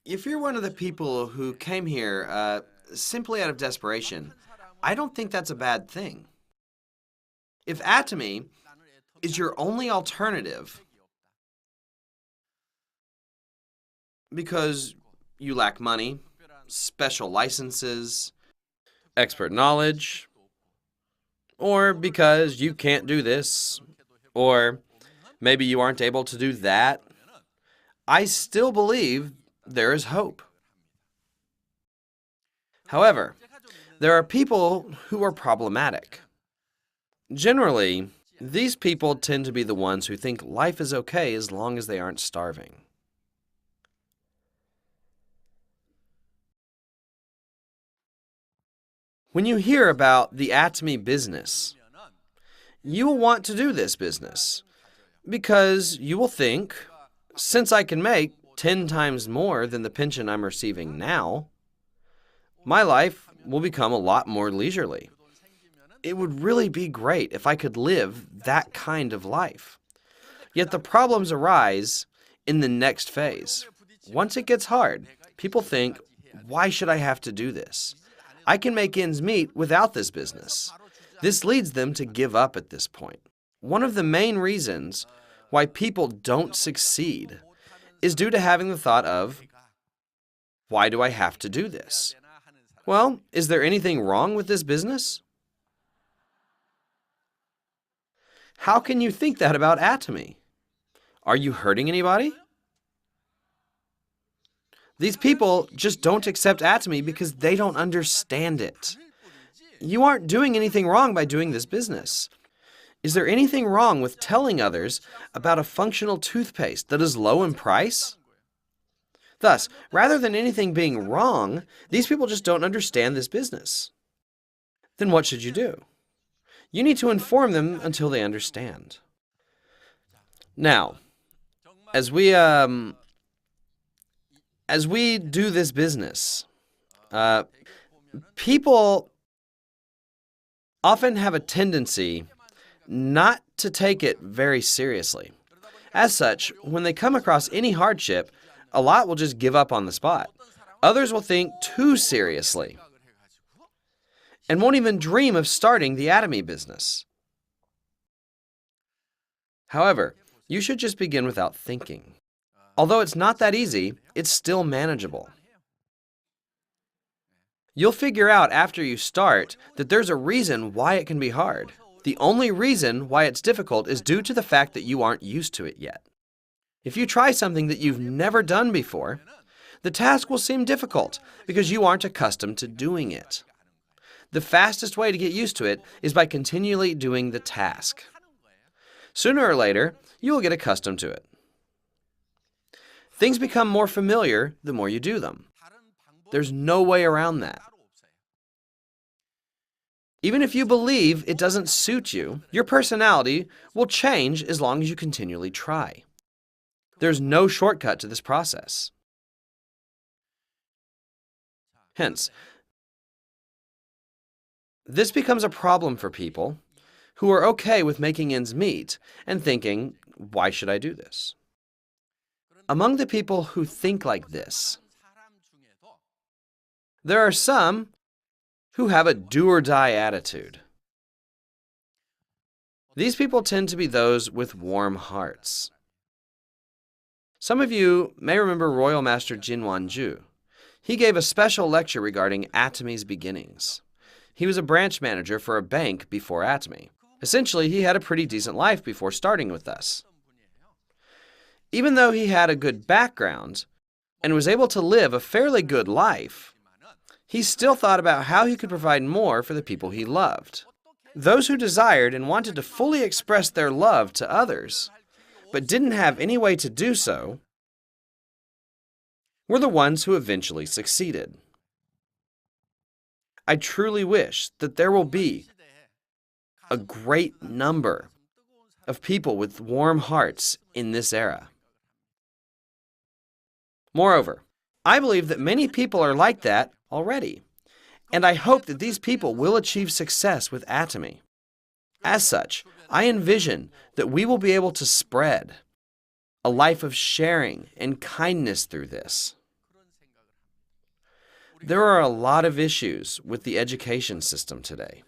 If you're one of the people who came here simply out of desperation, I don't think that's a bad thing. If Atomy is your only alternative because you lack money, special licenses, expert knowledge, or because you can't do this, or maybe you aren't able to do that, I still believe there is hope. However, there are people who are problematic. Generally, these people tend to be the ones who think life is okay as long as they aren't starving. When you hear about the Atomy business, you will want to do this business because you will think, since I can make 10 times more than the pension I'm receiving now, my life will become a lot more leisurely. It would really be great if I could live that kind of life. Yet the problems arise in the next phase. Once it gets hard, people think, why should I have to do this? I can make ends meet without this business. This leads them to give up at this point. One of the main reasons why people don't succeed is due to having the thought of, why do I have to do this? Well, is there anything wrong with this business? How can you think that about Atomy? Are you hurting anybody? These people just don't accept Atomy because they don't understand it. You aren't doing anything wrong by doing this business. Is there anything wrong with telling others about a functional toothpaste that is low in price? Thus, rather than anything being wrong, these people just don't understand this business. Then what should you do? You need to inform them until they understand. Now, as we do this business, people often have a tendency not to take it very seriously. As such, when they come across any hardship, a lot will just give up on the spot. Others will think too seriously and won't even dream of starting the Atomy business. However, you should just begin without thinking. Although it's not that easy, it's still manageable. You'll figure out after you start that there's a reason why it can be hard. The only reason why it's difficult is due to the fact that you aren't used to it yet. If you try something that you've never done before, the task will seem difficult because you aren't accustomed to doing it. The fastest way to get used to it is by continually doing the task. Sooner or later, you will get accustomed to it. Things become more familiar the more you do them. There's no way around that. Even if you believe it doesn't suit you, your personality will change as long as you continually try. There's no shortcut to this process. Hence, this becomes a problem for people who are okay with making ends meet and thinking, why should I do this? Among the people who think like this, there are some who have a do-or-die attitude. These people tend to be those with warm hearts. Some of you may remember Royal Master Jinwanju. He gave a special lecture regarding Atomy's beginnings. He was a branch manager for a bank before Atomy. Essentially, he had a pretty decent life before starting with us. Even though he had a good background and was able to live a fairly good life, he still thought about how he could provide more for the people he loved. Those who desired and wanted to fully express their love to others, but didn't have any way to do so, were the ones who eventually succeeded. I truly wish that there will be a great number of people with warm hearts in this era. Moreover, I believe that many people are like that already, And I hope that these people will achieve success with Atomy. As such, I envision that we will be able to spread a life of sharing and kindness through this. There are a lot of issues with the education system today.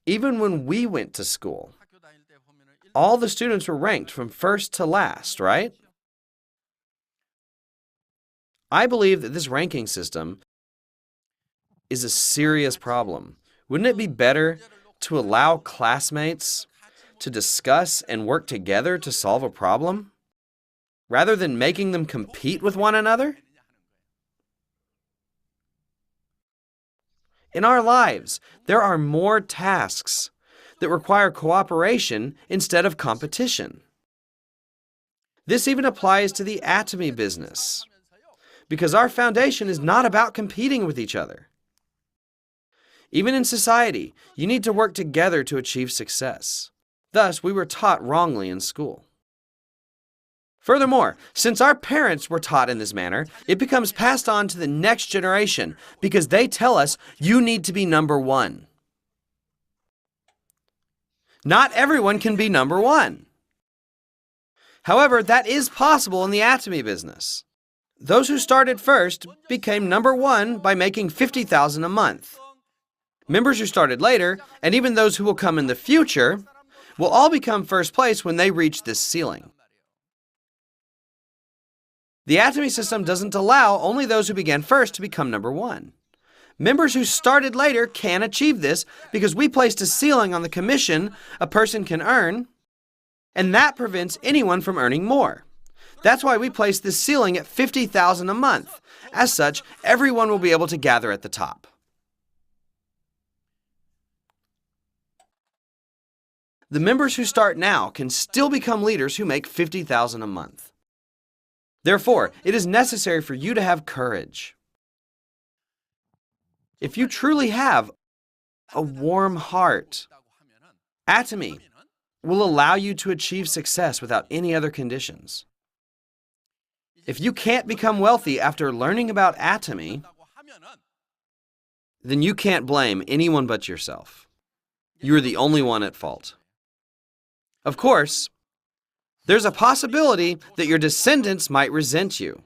Even when we went to school, all the students were ranked from first to last, right? I believe that this ranking system is a serious problem. Wouldn't it be better to allow classmates to discuss and work together to solve a problem, rather than making them compete with one another? In our lives, there are more tasks that require cooperation instead of competition. This even applies to the Atomy business, because our foundation is not about competing with each other. Even in society, you need to work together to achieve success. Thus, we were taught wrongly in school. Furthermore, since our parents were taught in this manner, it becomes passed on to the next generation because they tell us you need to be number one. Not everyone can be number one. However, that is possible in the Atomy business. Those who started first became number one by making $50,000 a month. Members who started later, and even those who will come in the future, will all become first place when they reach this ceiling. The Atomy system doesn't allow only those who began first to become number one. Members who started later can achieve this because we placed a ceiling on the commission a person can earn, and that prevents anyone from earning more. That's why we placed this ceiling at $50,000 a month. As such, everyone will be able to gather at the top. The members who start now can still become leaders who make $50,000 a month. Therefore, it is necessary for you to have courage. If you truly have a warm heart, Atomy will allow you to achieve success without any other conditions. If you can't become wealthy after learning about Atomy, then you can't blame anyone but yourself. You're the only one at fault. Of course, there's a possibility that your descendants might resent you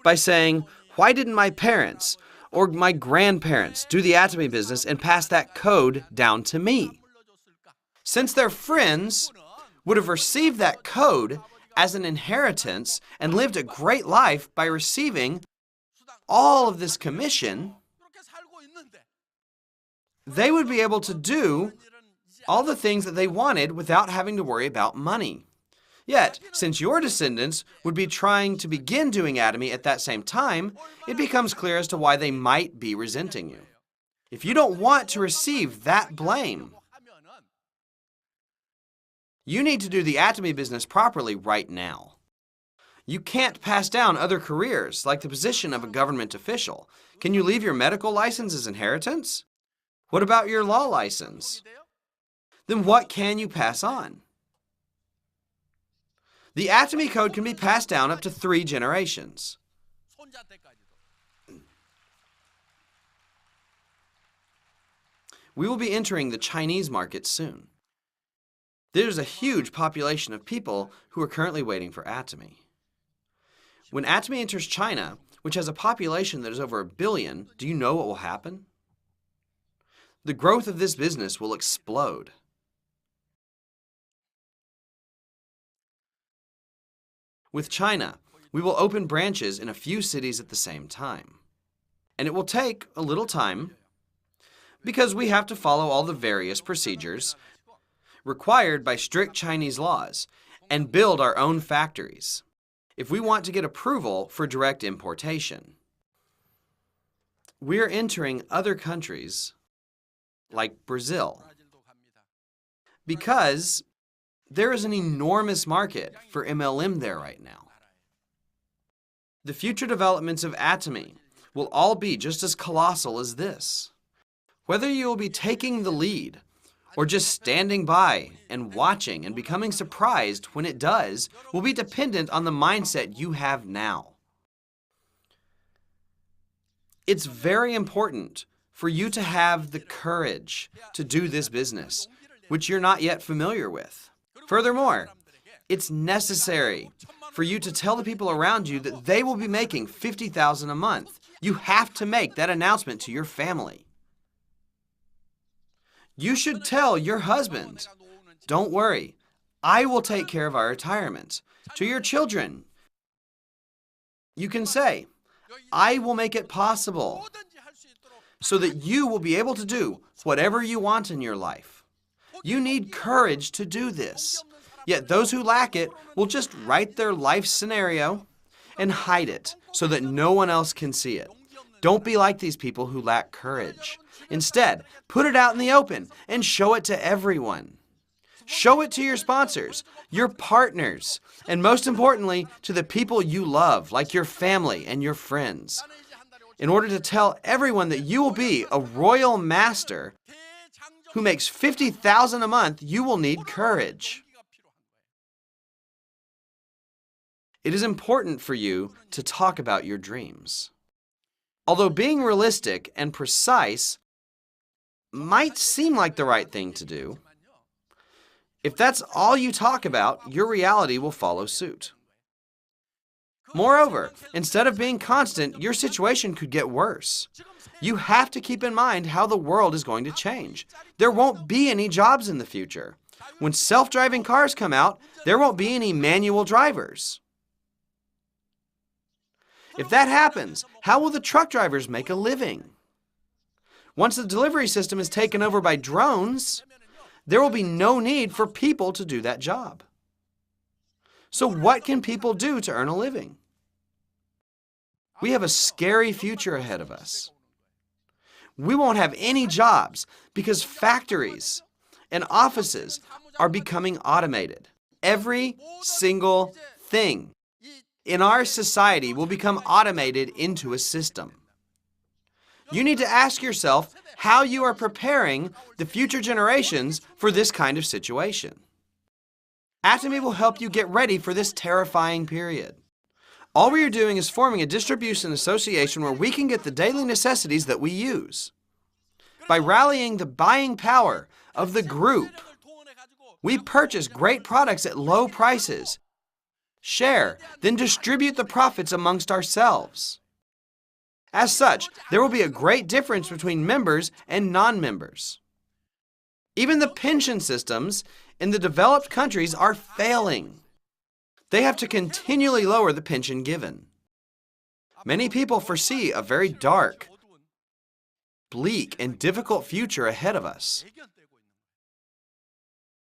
by saying, "Why didn't my parents or my grandparents do the Atomy business and pass that code down to me?" Since their friends would have received that code as an inheritance and lived a great life by receiving all of this commission, they would be able to do all the things that they wanted without having to worry about money. Yet, since your descendants would be trying to begin doing Atomy at that same time, it becomes clear as to why they might be resenting you. If you don't want to receive that blame, you need to do the Atomy business properly right now. You can't pass down other careers, like the position of a government official. Can you leave your medical license as inheritance? What about your law license? Then what can you pass on? The Atomy code can be passed down up to 3 generations. We will be entering the Chinese market soon. There's a huge population of people who are currently waiting for Atomy. When Atomy enters China, which has a population that is over 1 billion, do you know what will happen? The growth of this business will explode. With China, we will open branches in a few cities at the same time. And it will take a little time because we have to follow all the various procedures required by strict Chinese laws and build our own factories if we want to get approval for direct importation. We are entering other countries like Brazil because there is an enormous market for MLM there right now. The future developments of Atomy will all be just as colossal as this. Whether you will be taking the lead or just standing by and watching and becoming surprised when it does will be dependent on the mindset you have now. It's very important for you to have the courage to do this business, which you're not yet familiar with. Furthermore, it's necessary for you to tell the people around you that they will be making $50,000 a month. You have to make that announcement to your family. You should tell your husband, "Don't worry, I will take care of our retirement." To your children, you can say, "I will make it possible so that you will be able to do whatever you want in your life." You need courage to do this. Yet those who lack it will just write their life scenario and hide it so that no one else can see it. Don't be like these people who lack courage. Instead, put it out in the open and show it to everyone. Show it to your sponsors, your partners, and most importantly, to the people you love, like your family and your friends. In order to tell everyone that you will be a royal master who makes $50,000 a month, you will need courage. It is important for you to talk about your dreams. Although being realistic and precise might seem like the right thing to do, if that's all you talk about, your reality will follow suit. Moreover, instead of being constant, your situation could get worse. You have to keep in mind how the world is going to change. There won't be any jobs in the future. When self-driving cars come out, there won't be any manual drivers. If that happens, how will the truck drivers make a living? Once the delivery system is taken over by drones, there will be no need for people to do that job. So what can people do to earn a living? We have a scary future ahead of us. We won't have any jobs because factories and offices are becoming automated. Every single thing in our society will become automated into a system. You need to ask yourself how you are preparing the future generations for this kind of situation. Atomy will help you get ready for this terrifying period. All we are doing is forming a distribution association where we can get the daily necessities that we use. By rallying the buying power of the group, we purchase great products at low prices, share, then distribute the profits amongst ourselves. As such, there will be a great difference between members and non-members. Even the pension systems in the developed countries are failing. They have to continually lower the pension given. Many people foresee a very dark, bleak, and difficult future ahead of us.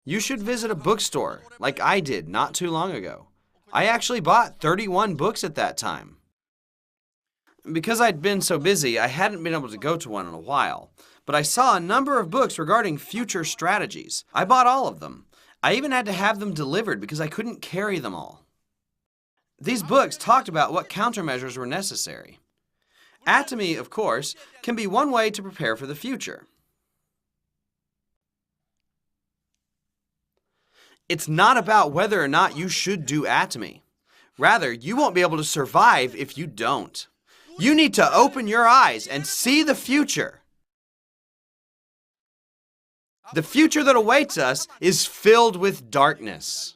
You should visit a bookstore like I did not too long ago. I actually bought 31 books at that time. Because I'd been so busy, I hadn't been able to go to one in a while. But I saw a number of books regarding future strategies. I bought all of them. I even had to have them delivered because I couldn't carry them all. These books talked about what countermeasures were necessary. Atomy, of course, can be one way to prepare for the future. It's not about whether or not you should do Atomy. Rather, you won't be able to survive if you don't. You need to open your eyes and see the future. The future that awaits us is filled with darkness.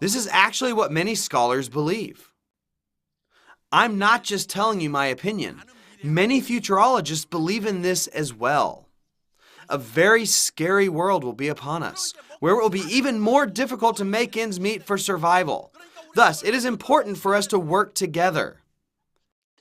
This is actually what many scholars believe. I'm not just telling you my opinion. Many futurologists believe in this as well. A very scary world will be upon us, where it will be even more difficult to make ends meet for survival. Thus, it is important for us to work together.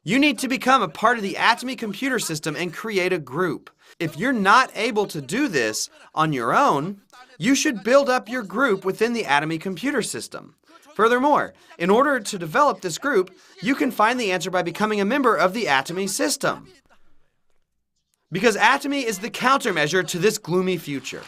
You need to become a part of the Atomy computer system and create a group. If you're not able to do this on your own, you should build up your group within the Atomy computer system. Furthermore, in order to develop this group, you can find the answer by becoming a member of the Atomy system. Because Atomy is the countermeasure to this gloomy future.